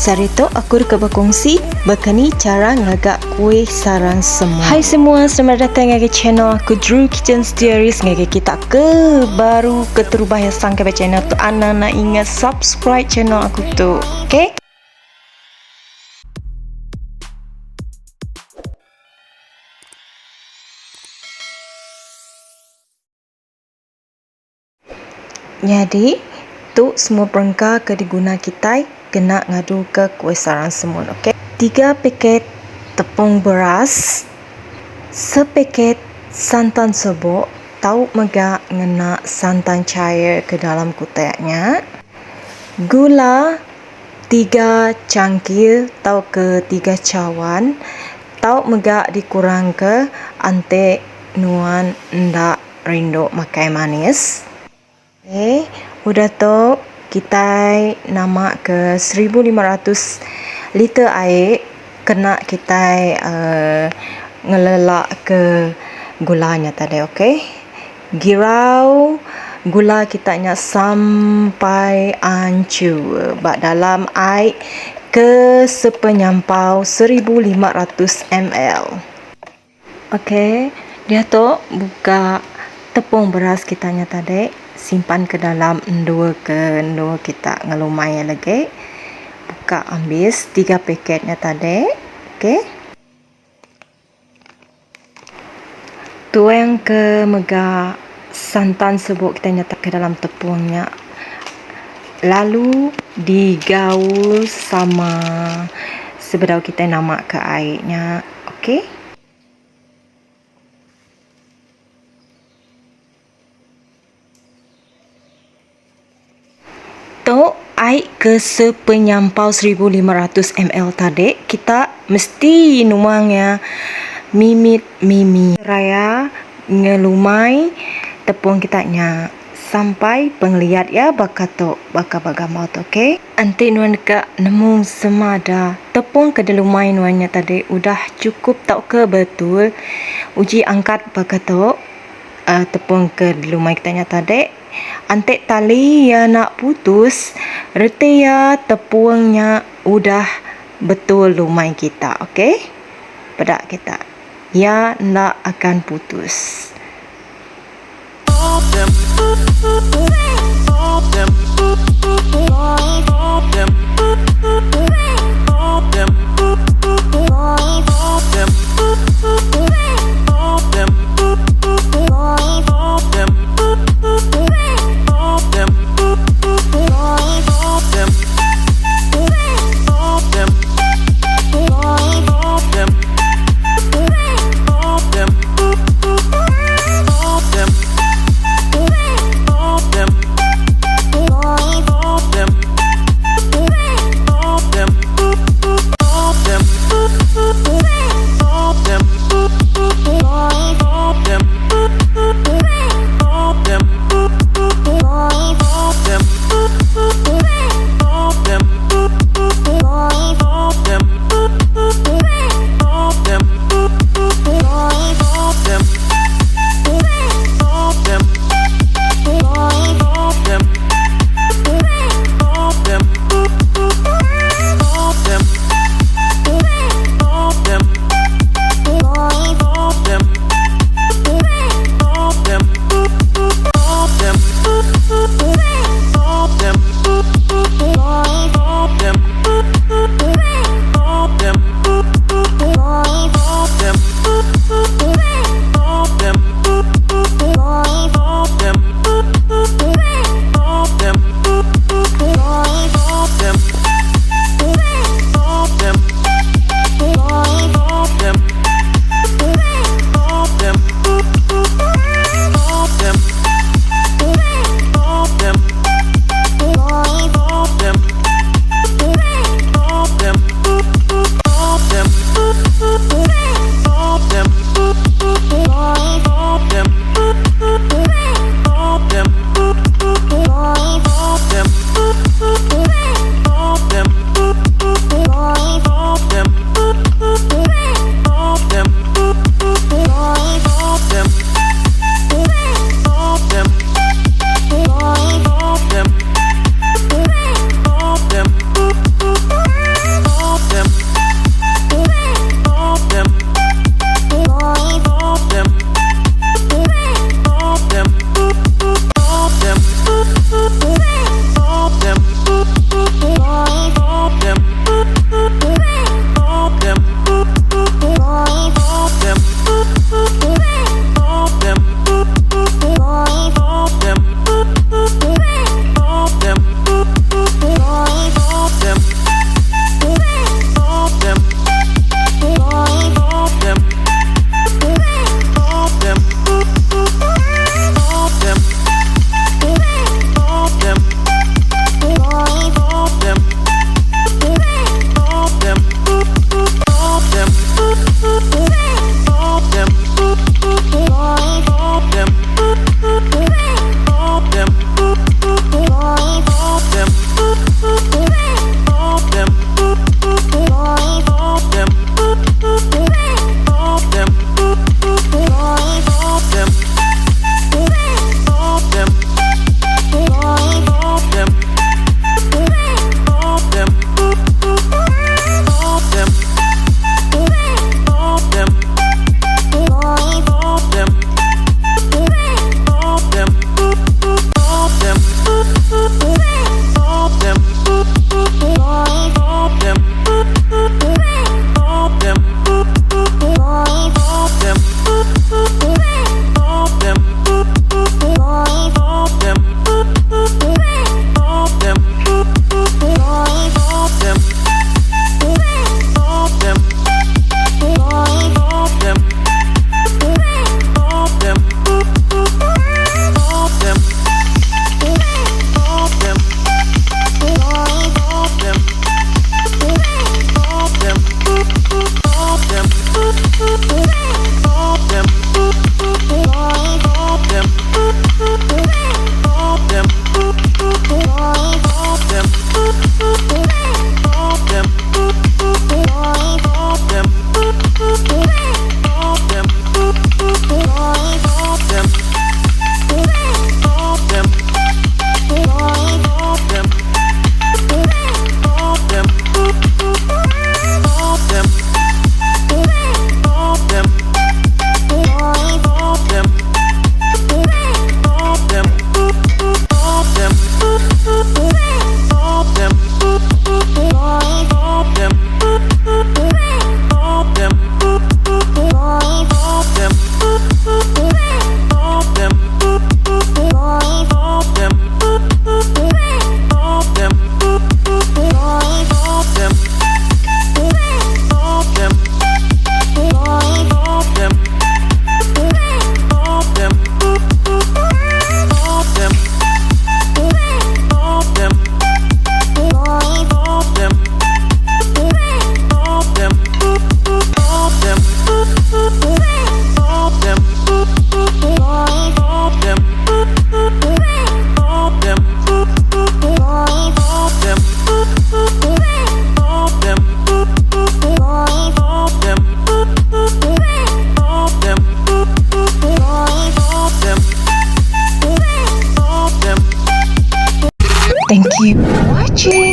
Sarito aku berkongsi berkani cara ngagak kuih sarang semua. Hai semua, selamat datang ke channel aku Drew Kitchen Diaries. Ngagak kita ke baru keterubah yang sang ke channel tu anak-anak ingat subscribe channel aku tu. Okay? Jadi tu semua perangkat ke diguna kita kena ngadu ke kuih sarang semua. Okay? 3 paket tepung beras, sepaket santan serbuk, tahu megak ngena santan cair ke dalam kuteknya, gula 3 cangkir tahu ke 3 cawan, tahu megak dikurang ke ante nuan ndak rindu makan manis. Udah tu kita namak ke 1500 liter air, kena kita ngelelak ke gulanya tadi. Okay, girau gula kita nya sampai hancur bak dalam air ke sepenyampau 1500 ml. Okay, dia tu buka tepung beras kita nya tadi, simpan ke dalam endua kita ngelumai lagi. Buka ambil 3 paketnya tadi. Okey. Tuang ke mega santan serbuk kita nyata ke dalam tepungnya. Lalu digaul sama sebelum kita namak ke airnya. Okey. Air ke sepenyampau 1500 ml tadi, kita mesti nuangnya mimit raya ngelumai tepung kita nya sampai penglihat ya bakato bagamau. Okay, nanti nuan ke nemu semada tepung ke delumai nuannya tadi udah cukup tak ke betul uji angkat bakato tepung ke delumai kita nya tadi. Antek tali ya nak putus, reti ya tepungnya udah betul lumai kita. Okey, pedak kita ya nak akan putus. Cik.